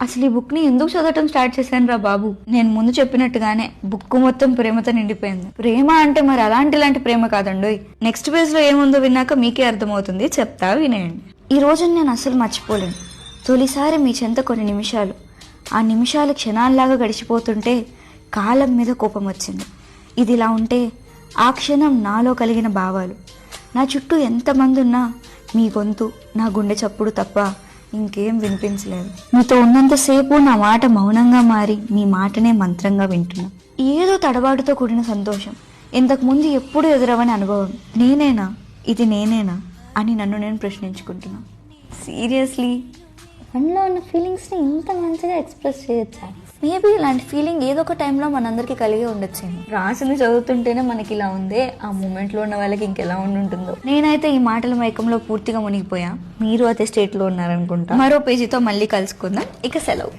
అసలు ఈ బుక్ ని ఎందుకు చదవటం స్టార్ట్ చేశాను రా బాబు. నేను ముందు చెప్పినట్టుగానే బుక్ మొత్తం ప్రేమతో నిండిపోయింది. ప్రేమ అంటే మరి ఇలాంటి ప్రేమ కాదండోయ్. నెక్స్ట్ పేజ్ లో ఏముందో విన్నాక మీకే అర్థమవుతుంది, చెప్తా వినేయండి. ఈ రోజు నేను అసలు మర్చిపోలేను. తొలిసారి మీ చెంత కొన్ని నిమిషాలు, ఆ నిమిషాలు క్షణాల్లాగా గడిచిపోతుంటే కాలం మీద కోపం వచ్చింది. ఇది ఇలా ఉంటే ఆ క్షణం నాలో కలిగిన భావాలు. నా చుట్టూ ఎంతమంది ఉన్నా మీ గొంతు, నా గుండె చప్పుడు తప్ప ఇంకేం వినిపించలేదు. మీతో ఉన్నంతసేపు నా మాట మౌనంగా మారి మీ మాటనే మంత్రంగా వింటున్నా. ఏదో తడబాటుతో కూడిన సంతోషం, ఇంతకు ముందు ఎప్పుడు ఎదురవని అనుభవం. నేనేనా ఇది, నేనేనా అని నన్ను నేను ప్రశ్నించుకుంటున్నా. సీరియస్లీ మనలో ఉన్న ఫీలింగ్స్ని ఇంత మంచిగా ఎక్స్ప్రెస్ చేయొచ్చా? మేబీ ఇలాంటి ఫీలింగ్ ఏదో ఒక టైంలో మనందరికీ కలిగే ఉండొచ్చేమో. రాసింది చదువుతుంటేనే మనకి ఇలా ఉందే, ఆ మూమెంట్లో ఉన్న వాళ్ళకి ఇంకెలా ఉంటుందో. నేనైతే ఈ మాటల మైకంలో పూర్తిగా మునిగిపోయా. మీరు అదే స్టేట్లో ఉన్నారనుకుంటా. మరో పేజీతో మళ్ళీ కలుసుకుందాం. ఇక సెలవు.